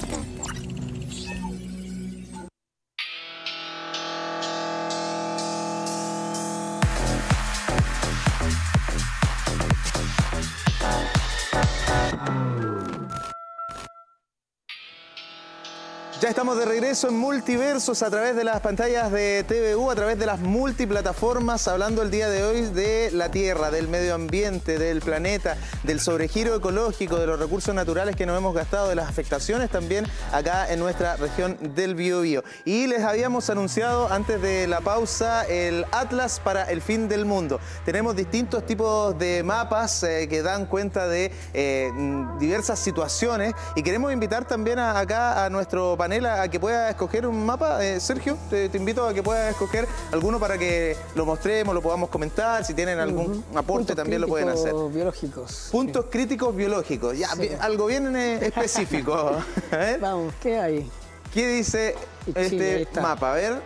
Ya estamos de regreso en Multiversos a través de las pantallas de TVU, a través de las multiplataformas, hablando el día de hoy de la Tierra, del medio ambiente, del planeta, del sobregiro ecológico, de los recursos naturales que nos hemos gastado, de las afectaciones también acá en nuestra región del Biobío. Y les habíamos anunciado antes de la pausa el Atlas para el Fin del Mundo. Tenemos distintos tipos de mapas que dan cuenta de diversas situaciones y queremos invitar también acá a nuestro panel a que pueda escoger un mapa. Sergio, te invito a que puedas escoger alguno para que lo mostremos, lo podamos comentar. Si tienen algún aporte puntos también lo pueden hacer. Biológicos. Puntos críticos biológicos. Ya, sí. Algo bien específico. A ver. Vamos, ¿qué hay? ¿Qué dice este mapa? A ver,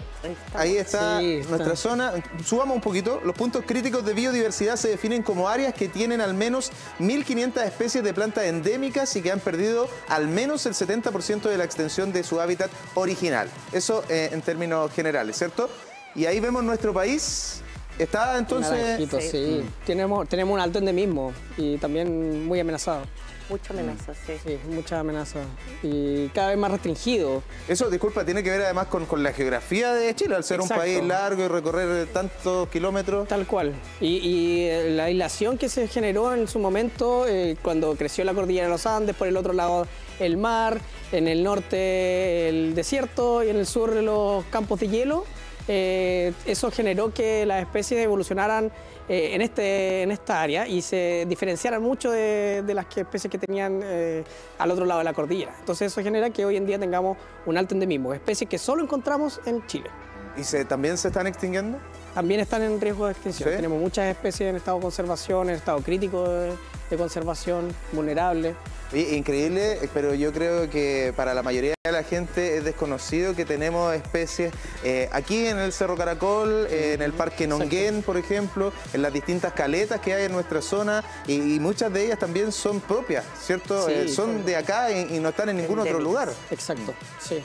ahí está nuestra zona. Subamos un poquito. Los puntos críticos de biodiversidad se definen como áreas que tienen al menos 1.500 especies de plantas endémicas y que han perdido al menos el 70% de la extensión de su hábitat original. Eso en términos generales, ¿cierto? Y ahí vemos nuestro país. Está entonces... Sí. Tenemos un alto endemismo y también muy amenazado. Mucha amenaza, sí, mucha amenaza. Y cada vez más restringido. Eso, disculpa, tiene que ver además con la geografía de Chile, al ser un país largo y recorrer tantos kilómetros. Tal cual. Y la aislación que se generó en su momento, cuando creció la cordillera de los Andes, por el otro lado el mar, en el norte el desierto y en el sur los campos de hielo, eso generó que las especies evolucionaran en esta área y se diferenciaran mucho de las especies que tenían al otro lado de la cordillera. Entonces eso genera que hoy en día tengamos un alto endemismo, especies que solo encontramos en Chile. ¿Y también se están extinguiendo? También están en riesgo de extinción. ¿Sí? Tenemos muchas especies en estado de conservación, en estado crítico de conservación, vulnerables. Increíble, pero yo creo que para la mayoría de la gente es desconocido que tenemos especies aquí en el Cerro Caracol, en el Parque Nonguén, por ejemplo, en las distintas caletas que hay en nuestra zona y muchas de ellas también son propias, ¿cierto? Sí, son de acá y no están en ningún otro lugar. Exacto, sí.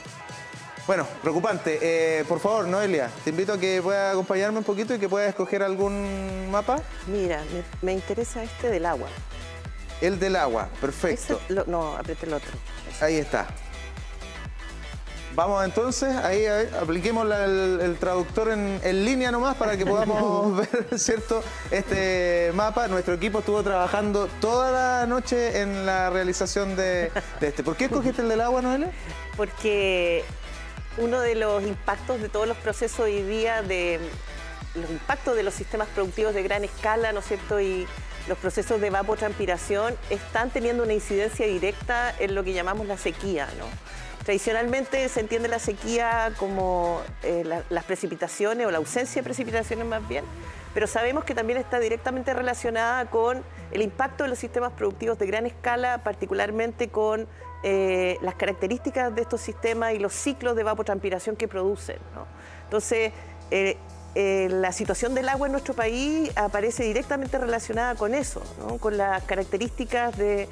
Bueno, preocupante. Por favor, Noelia, te invito a que puedas acompañarme un poquito y que puedas escoger algún mapa. Mira, me interesa este del agua. El del agua, perfecto. No, apriete el otro. Ahí está. Vamos entonces, ahí a ver, apliquemos el traductor en línea nomás para que podamos ver, ¿cierto?, este mapa. Nuestro equipo estuvo trabajando toda la noche en la realización de este. ¿Por qué escogiste el del agua, Noelia? Porque uno de los impactos de todos los procesos hoy día, los impactos de los sistemas productivos de gran escala, ¿no es cierto?, y los procesos de evapotranspiración están teniendo una incidencia directa en lo que llamamos la sequía, ¿no? Tradicionalmente se entiende la sequía como las precipitaciones o la ausencia de precipitaciones más bien, pero sabemos que también está directamente relacionada con el impacto de los sistemas productivos de gran escala, particularmente con las características de estos sistemas y los ciclos de evapotranspiración que producen, ¿no? Entonces, la situación del agua en nuestro país aparece directamente relacionada con eso, ¿no? Con las características de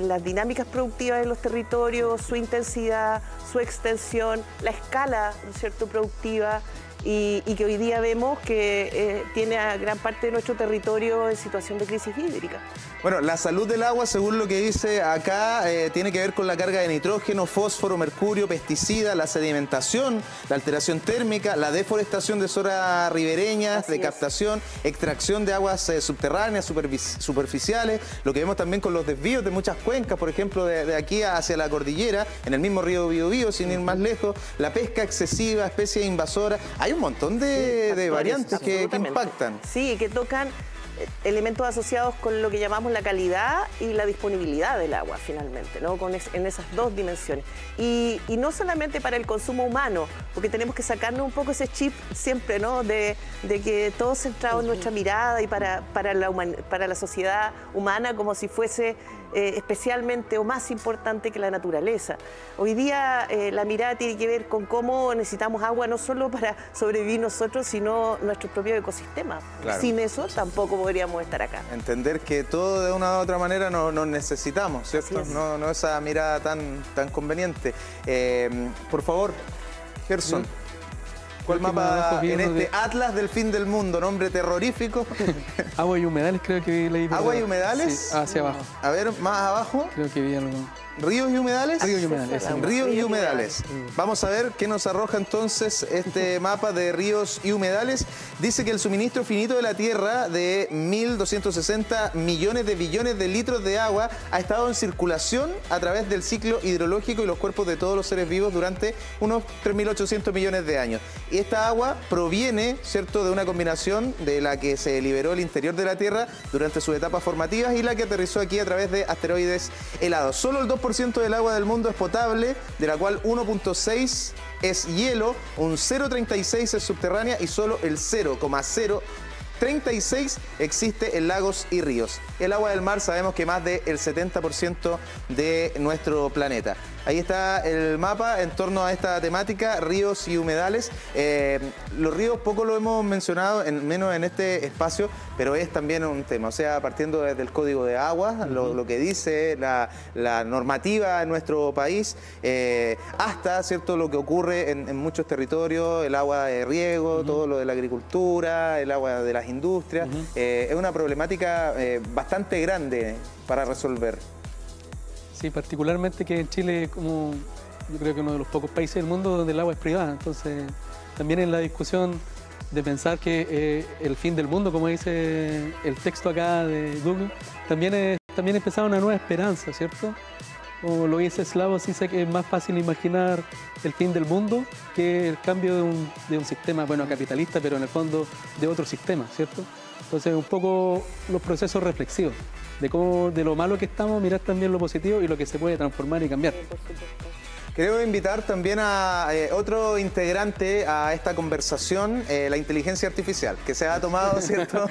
las dinámicas productivas de los territorios, su intensidad, su extensión, la escala, ¿no es cierto?, productiva, y que hoy día vemos que tiene a gran parte de nuestro territorio en situación de crisis hídrica. Bueno, la salud del agua, según lo que dice acá, tiene que ver con la carga de nitrógeno, fósforo, mercurio, pesticidas, la sedimentación, la alteración térmica, la deforestación de zonas ribereñas, de captación, extracción de aguas subterráneas, superficiales, lo que vemos también con los desvíos de muchas cuencas, por ejemplo, de aquí hacia la cordillera, en el mismo río Biobío, sin ir más lejos, la pesca excesiva, especies invasoras. Hay un montón de variantes que impactan. Sí, que tocan elementos asociados con lo que llamamos la calidad y la disponibilidad del agua, finalmente, ¿no? En esas dos dimensiones. Y no solamente para el consumo humano, porque tenemos que sacarnos un poco ese chip siempre, ¿no?, de que todo centrado en nuestra mirada y para la sociedad humana como si fuese especialmente o más importante que la naturaleza. Hoy día la mirada tiene que ver con cómo necesitamos agua no solo para sobrevivir nosotros, sino nuestros propios ecosistemas. Claro. Sin eso tampoco podríamos estar acá. Entender que todo de una u otra manera nos necesitamos, ¿cierto? No esa mirada tan conveniente. Por favor, Gerson. ¿Cuál mapa en este Atlas del fin del mundo? Nombre terrorífico. Agua y humedales creo que leí. ¿Agua y humedales? Sí, hacia abajo. A ver, más abajo. Creo que vi algo. ¿Ríos y humedales? Ríos y humedales. Ríos y humedales. Vamos a ver qué nos arroja entonces este mapa de ríos y humedales. Dice que el suministro finito de la Tierra de 1.260 millones de billones de litros de agua ha estado en circulación a través del ciclo hidrológico y los cuerpos de todos los seres vivos durante unos 3.800 millones de años. Y esta agua proviene, ¿cierto?, de una combinación de la que se liberó el interior de la Tierra durante sus etapas formativas y la que aterrizó aquí a través de asteroides helados. Solo el 2% del agua del mundo es potable, de la cual 1.6 es hielo, un 0.36 es subterránea y solo el 0.036 existe en lagos y ríos. El agua del mar sabemos que más del 70% de nuestro planeta. Ahí está el mapa en torno a esta temática, ríos y humedales. Los ríos poco lo hemos mencionado, menos en este espacio, pero es también un tema. O sea, partiendo desde el Código de Aguas, lo que dice la normativa en nuestro país, hasta, ¿cierto?, lo que ocurre en muchos territorios, el agua de riego, todo lo de la agricultura, el agua de las industrias. Es una problemática bastante grande para resolver. Sí, particularmente que en Chile, como yo creo que uno de los pocos países del mundo donde el agua es privada. Entonces, también en la discusión de pensar que el fin del mundo, como dice el texto acá de Google, también es empezar una nueva esperanza, ¿cierto? Como lo dice Slavoj Žižek, que es más fácil imaginar el fin del mundo que el cambio de un sistema, bueno, capitalista, pero en el fondo de otro sistema, ¿cierto? Entonces, un poco los procesos reflexivos de lo malo que estamos, mirar también lo positivo y lo que se puede transformar y cambiar. Queremos invitar también a otro integrante a esta conversación, la inteligencia artificial, que se ha tomado, ¿cierto?,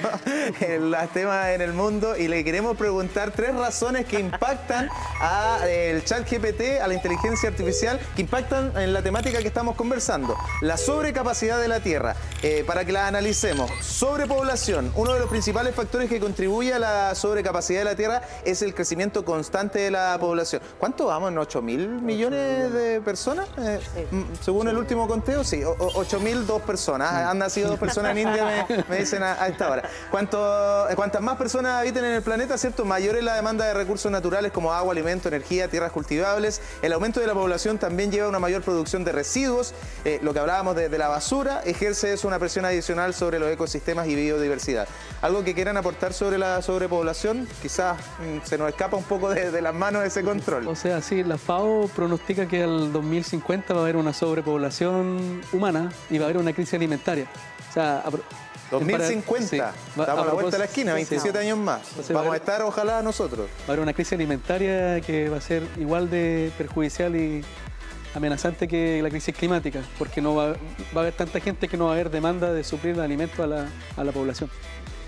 los temas en el mundo, y le queremos preguntar 3 razones que impactan al ChatGPT, a la inteligencia artificial, que impactan en la temática que estamos conversando. La sobrecapacidad de la Tierra, para que la analicemos. Sobrepoblación, uno de los principales factores que contribuye a la sobrecapacidad de la Tierra es el crecimiento constante de la población. ¿Cuánto vamos? ¿En 8.000 millones de personas? Según el último conteo, sí, 8.002 personas. Han nacido 2 personas en India, me dicen a esta hora. Cuantas más personas habiten en el planeta, ¿cierto?, mayor es la demanda de recursos naturales como agua, alimento, energía, tierras cultivables. El aumento de la población también lleva a una mayor producción de residuos. Lo que hablábamos de la basura ejerce eso una presión adicional sobre los ecosistemas y biodiversidad. ¿Algo que quieran aportar sobre la sobrepoblación? Quizás se nos escapa un poco de las manos ese control. O sea, sí, la FAO pronostica que al 2050 va a haber una sobrepoblación humana y va a haber una crisis alimentaria. O sea, 2050, sí, estamos a la vuelta de la esquina, 27 años más. O sea, vamos a estar, ojalá, nosotros. Va a haber una crisis alimentaria que va a ser igual de perjudicial y amenazante que la crisis climática, porque no va a haber tanta gente que no va a haber demanda de suplir de alimentos a la población.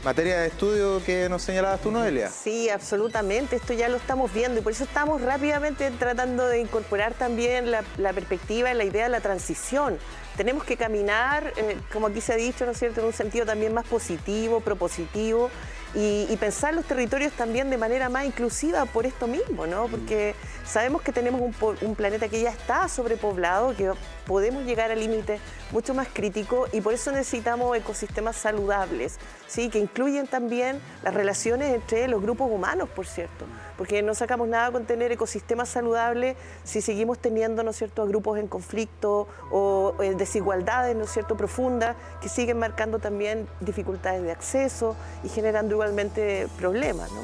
Materia de estudio que nos señalabas tú, Noelia. Sí, absolutamente, esto ya lo estamos viendo y por eso estamos rápidamente tratando de incorporar también la perspectiva, la idea de la transición. Tenemos que caminar, como aquí se ha dicho, ¿no es cierto?, en un sentido también más positivo, propositivo y pensar los territorios también de manera más inclusiva por esto mismo, ¿no? Porque sabemos que tenemos un planeta que ya está sobrepoblado, que podemos llegar al límite mucho más crítico y por eso necesitamos ecosistemas saludables, ¿sí?, que incluyen también las relaciones entre los grupos humanos, por cierto, porque no sacamos nada con tener ecosistemas saludables si seguimos teniendo, ¿no es cierto?, a grupos en conflicto o desigualdades, ¿no es cierto?, profundas que siguen marcando también dificultades de acceso y generando igualmente problemas, ¿no?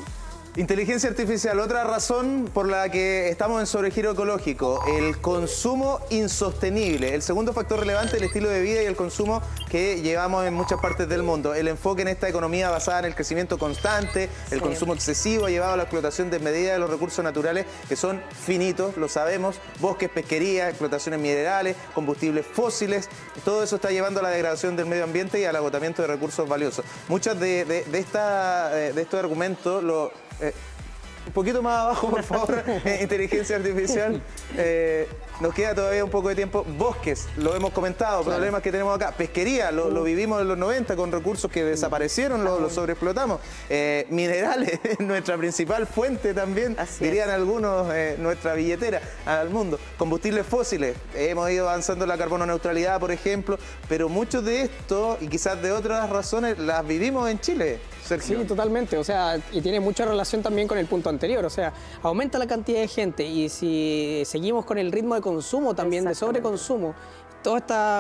Inteligencia artificial, otra razón por la que estamos en sobregiro ecológico, el consumo insostenible. El segundo factor relevante, el estilo de vida y el consumo que llevamos en muchas partes del mundo. El enfoque en esta economía basada en el crecimiento constante, el consumo excesivo ha llevado a la explotación desmedida de los recursos naturales que son finitos, lo sabemos, bosques, pesquería, explotaciones minerales, combustibles fósiles, todo eso está llevando a la degradación del medio ambiente y al agotamiento de recursos valiosos. Muchos de estos argumentos, un poquito más abajo, por favor, inteligencia artificial. nos queda todavía un poco de tiempo. Bosques, lo hemos comentado, problemas que tenemos acá. Pesquería, lo vivimos en los 90 con recursos que desaparecieron, lo sobreexplotamos. Minerales, nuestra principal fuente también, dirían algunos, nuestra billetera al mundo. Combustibles fósiles, hemos ido avanzando en la carbono neutralidad, por ejemplo, pero muchos de esto y quizás de otras razones las vivimos en Chile. Sergio. Sí, totalmente, o sea, y tiene mucha relación también con el punto anterior, o sea, aumenta la cantidad de gente y si seguimos con el ritmo de consumo también, de sobreconsumo,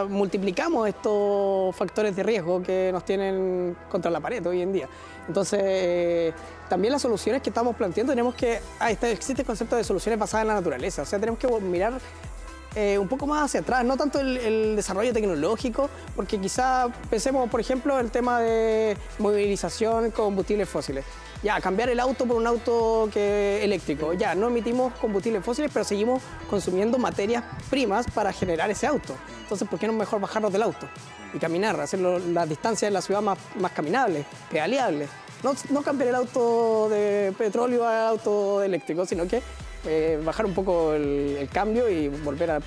multiplicamos estos factores de riesgo que nos tienen contra la pared hoy en día. Entonces, también las soluciones que estamos planteando, tenemos que, existe el concepto de soluciones basadas en la naturaleza, o sea, tenemos que mirar un poco más hacia atrás, no tanto el desarrollo tecnológico, porque quizá pensemos, por ejemplo, el tema de movilización con combustibles fósiles. Ya, cambiar el auto por un auto eléctrico. Ya, no emitimos combustibles fósiles, pero seguimos consumiendo materias primas para generar ese auto. Entonces, ¿por qué no mejor bajarnos del auto y caminar, hacer las distancias en la ciudad más caminables, pedaleables? No cambiar el auto de petróleo al auto eléctrico, sino que bajar un poco el cambio y volver a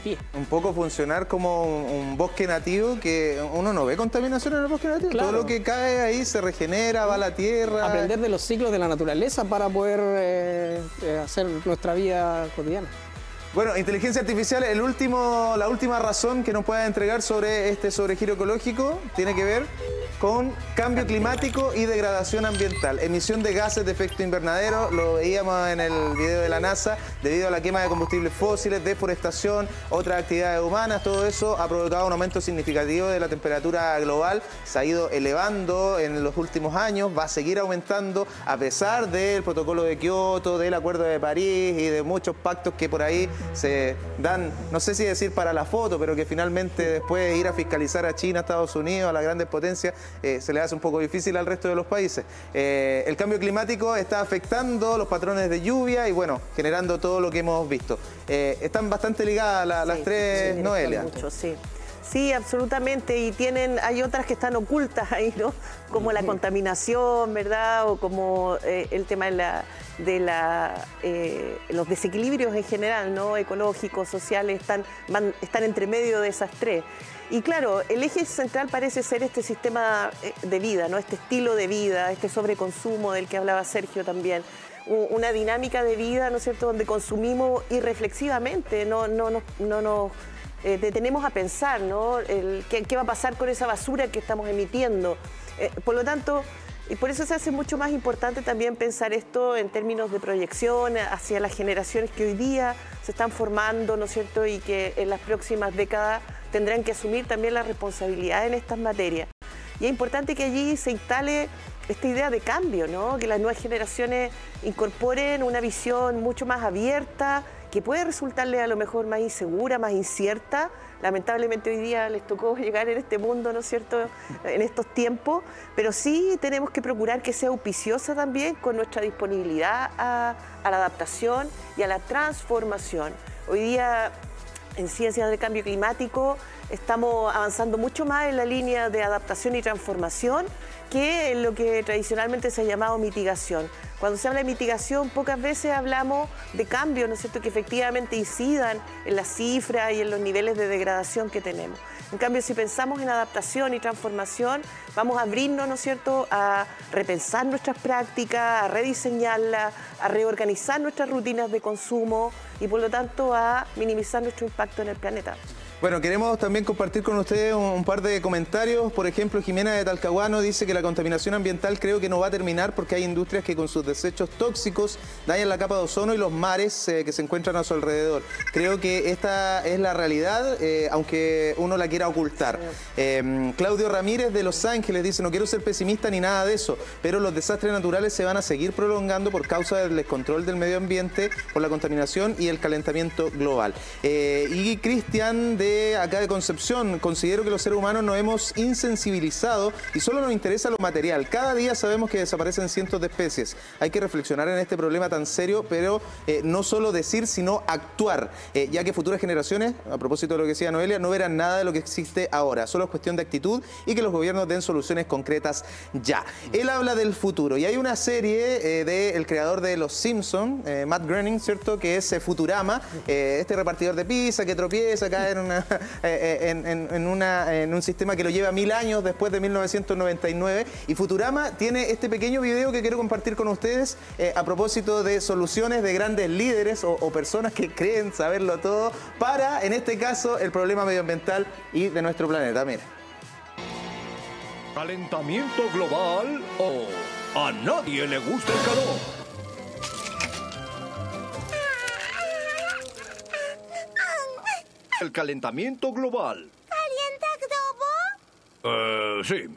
pie. Un poco funcionar como un bosque nativo, que uno no ve contaminación en el bosque nativo. Claro. Todo lo que cae ahí se regenera, va a la tierra. Aprender de los ciclos de la naturaleza para poder hacer nuestra vida cotidiana. Bueno, inteligencia artificial, la última razón que nos pueda entregar sobre este sobregiro ecológico tiene que ver con cambio climático y degradación ambiental. Emisión de gases de efecto invernadero, lo veíamos en el video de la NASA, debido a la quema de combustibles fósiles, deforestación, otras actividades humanas, todo eso ha provocado un aumento significativo de la temperatura global, se ha ido elevando en los últimos años, va a seguir aumentando a pesar del protocolo de Kioto, del Acuerdo de París y de muchos pactos que por ahí se dan, no sé si decir para la foto, pero que finalmente después de ir a fiscalizar a China, a Estados Unidos, a las grandes potencias, se le hace un poco difícil al resto de los países. El cambio climático está afectando los patrones de lluvia y bueno, generando todo lo que hemos visto. Están bastante ligadas las tres, Noelia. Sí, absolutamente, y hay otras que están ocultas ahí, ¿no? Como la contaminación, ¿verdad? O como el tema de los desequilibrios en general, ¿no? Ecológicos, sociales, están entre medio de esas tres. Y claro, el eje central parece ser este sistema de vida, ¿no? Este estilo de vida, este sobreconsumo del que hablaba Sergio también. Una dinámica de vida, ¿no es cierto?, donde consumimos irreflexivamente, no nos detenemos a pensar, ¿no? ¿Qué va a pasar con esa basura que estamos emitiendo? Por lo tanto, y por eso se hace mucho más importante también pensar esto en términos de proyección hacia las generaciones que hoy día se están formando, ¿no es cierto?, y que en las próximas décadas tendrán que asumir también la responsabilidad en estas materias. Y es importante que allí se instale esta idea de cambio, ¿no? Que las nuevas generaciones incorporen una visión mucho más abierta, que puede resultarle a lo mejor más insegura, más incierta. Lamentablemente hoy día les tocó llegar en este mundo, ¿no es cierto?, en estos tiempos, pero sí tenemos que procurar que sea auspiciosa también con nuestra disponibilidad a la adaptación y a la transformación. Hoy día, en ciencias del cambio climático, estamos avanzando mucho más en la línea de adaptación y transformación que en lo que tradicionalmente se ha llamado mitigación. Cuando se habla de mitigación, pocas veces hablamos de cambios, ¿no es cierto?, que efectivamente incidan en las cifras y en los niveles de degradación que tenemos. En cambio, si pensamos en adaptación y transformación, vamos a abrirnos, ¿no es cierto?, a repensar nuestras prácticas, a rediseñarlas, a reorganizar nuestras rutinas de consumo y, por lo tanto, a minimizar nuestro impacto en el planeta. Bueno, queremos también compartir con ustedes un par de comentarios. Por ejemplo, Jimena de Talcahuano dice que la contaminación ambiental creo que no va a terminar porque hay industrias que con sus desechos tóxicos dañan la capa de ozono y los mares que se encuentran a su alrededor. Creo que esta es la realidad, aunque uno la quiera ocultar. Claudio Ramírez de Los Ángeles dice, no quiero ser pesimista ni nada de eso, pero los desastres naturales se van a seguir prolongando por causa del descontrol del medio ambiente, por la contaminación y el calentamiento global. Y Cristian de de acá de Concepción. Considero que los seres humanos nos hemos insensibilizado y solo nos interesa lo material. Cada día sabemos que desaparecen cientos de especies. Hay que reflexionar en este problema tan serio, pero no solo decir, sino actuar, ya que futuras generaciones, a propósito de lo que decía Noelia, no verán nada de lo que existe ahora. Solo es cuestión de actitud y que los gobiernos den soluciones concretas ya. Él habla del futuro y hay una serie del creador de Los Simpsons, Matt Groening, ¿cierto?, que es Futurama, este repartidor de pizza que tropieza acá en un sistema que lo lleva 1000 años después de 1999. Y Futurama tiene este pequeño video que quiero compartir con ustedes a propósito de soluciones de grandes líderes o personas que creen saberlo todo para, en este caso, el problema medioambiental y de nuestro planeta. Mira. ¿Calentamiento global o a nadie le gusta el calor? El calentamiento global. ¿Calienta globo? Sí.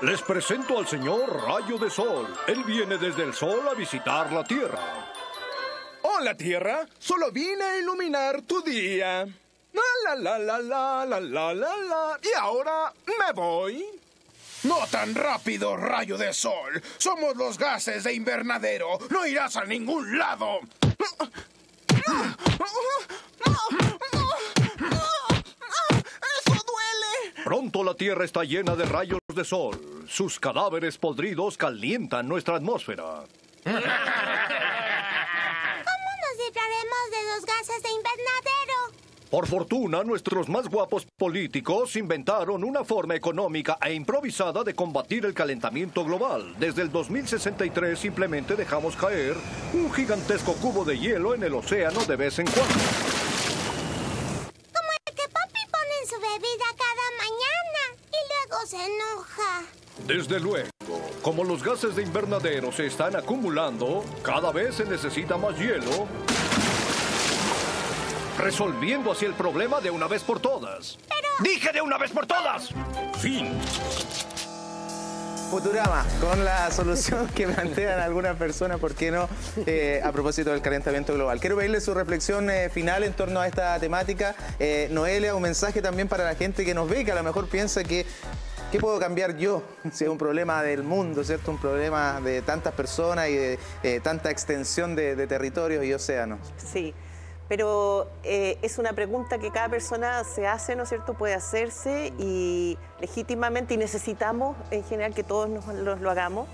Les presento al señor Rayo de Sol. Él viene desde el sol a visitar la Tierra. Hola, Tierra. Solo vine a iluminar tu día. La la la la la la la la. Y ahora me voy. No tan rápido, Rayo de Sol. Somos los gases de invernadero. No irás a ningún lado. ¡Eso duele! Pronto la Tierra está llena de rayos de sol. Sus cadáveres podridos calientan nuestra atmósfera. ¿Cómo nos libraremos de los gases de invernadero? Por fortuna, nuestros más guapos políticos inventaron una forma económica e improvisada de combatir el calentamiento global. Desde el 2063 simplemente dejamos caer un gigantesco cubo de hielo en el océano de vez en cuando. Como el que Papi pone en su bebida cada mañana y luego se enoja. Desde luego, como los gases de invernadero se están acumulando, cada vez se necesita más hielo, resolviendo así el problema de una vez por todas. Pero... ¡Dije de una vez por todas! Fin. Futurama, con la solución que plantean algunas personas, ¿por qué no? A propósito del calentamiento global. Quiero pedirle su reflexión final en torno a esta temática. Noelia, un mensaje también para la gente que nos ve, que a lo mejor piensa que ¿qué puedo cambiar yo? Si es un problema del mundo, ¿cierto? Un problema de tantas personas y de tanta extensión de territorios y océanos. Sí. Pero es una pregunta que cada persona se hace, ¿no es cierto?, puede hacerse y legítimamente, y necesitamos en general que todos lo hagamos.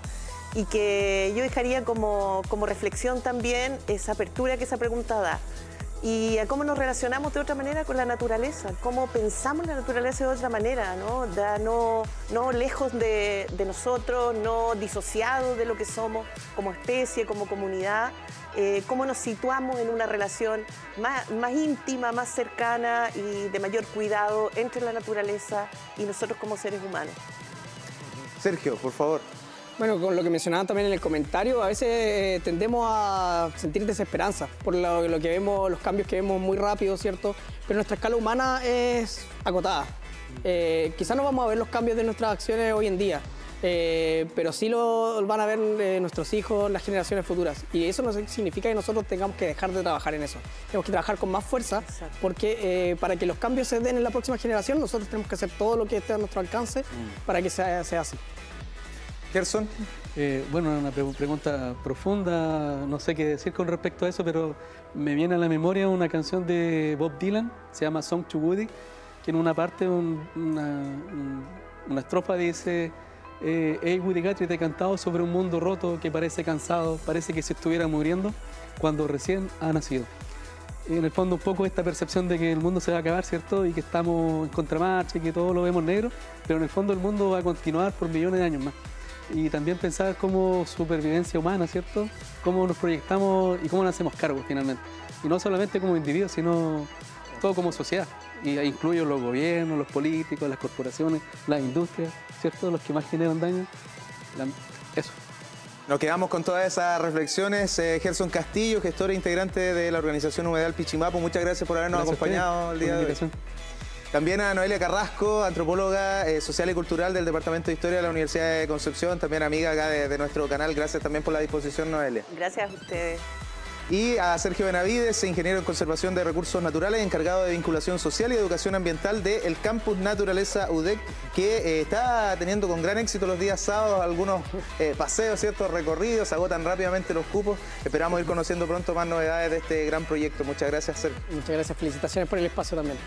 Y que yo dejaría como reflexión también esa apertura que esa pregunta da. Y a cómo nos relacionamos de otra manera con la naturaleza, cómo pensamos la naturaleza de otra manera, ¿no? No lejos de nosotros, no disociados de lo que somos como especie, como comunidad. Cómo nos situamos en una relación más íntima, más cercana y de mayor cuidado entre la naturaleza y nosotros como seres humanos. Sergio, por favor. Bueno, con lo que mencionaban también en el comentario, a veces tendemos a sentir desesperanza por lo que vemos, los cambios que vemos muy rápido, ¿cierto? Pero nuestra escala humana es acotada. Quizás no vamos a ver los cambios de nuestras acciones hoy en día, pero sí lo van a ver nuestros hijos, las generaciones futuras. Y eso no significa que nosotros tengamos que dejar de trabajar en eso. Tenemos que trabajar con más fuerza, porque para que los cambios se den en la próxima generación, nosotros tenemos que hacer todo lo que esté a nuestro alcance para que sea así. Gerson. Bueno, una pregunta profunda, no sé qué decir con respecto a eso, pero me viene a la memoria una canción de Bob Dylan, se llama Song to Woody, que en una parte, una estrofa dice: hey Woody Guthrie, te he cantado sobre un mundo roto que parece cansado, parece que se estuviera muriendo cuando recién ha nacido. Y en el fondo un poco esta percepción de que el mundo se va a acabar, ¿cierto? Y que estamos en contramarcha y que todo lo vemos negro, pero en el fondo el mundo va a continuar por millones de años más. Y también pensar como supervivencia humana, ¿cierto? Cómo nos proyectamos y cómo nos hacemos cargo finalmente. Y no solamente como individuos, sino todo como sociedad. Y incluyo los gobiernos, los políticos, las corporaciones, las industrias, ¿cierto? Los que más generan daño. Eso. Nos quedamos con todas esas reflexiones. Gerson Castillo, gestor e integrante de la organización Humedal Pichimapu, muchas gracias por habernos acompañado el día de hoy. También a Noelia Carrasco, antropóloga social y cultural del Departamento de Historia de la Universidad de Concepción, también amiga acá de nuestro canal. Gracias también por la disposición, Noelia. Gracias a ustedes. y a Sergio Benavides, ingeniero en conservación de recursos naturales, encargado de vinculación social y educación ambiental del Campus Naturaleza UDEC, que está teniendo con gran éxito los días sábados algunos paseos, ciertos recorridos, se agotan rápidamente los cupos. Esperamos ir conociendo pronto más novedades de este gran proyecto. Muchas gracias, Sergio. Muchas gracias, felicitaciones por el espacio también.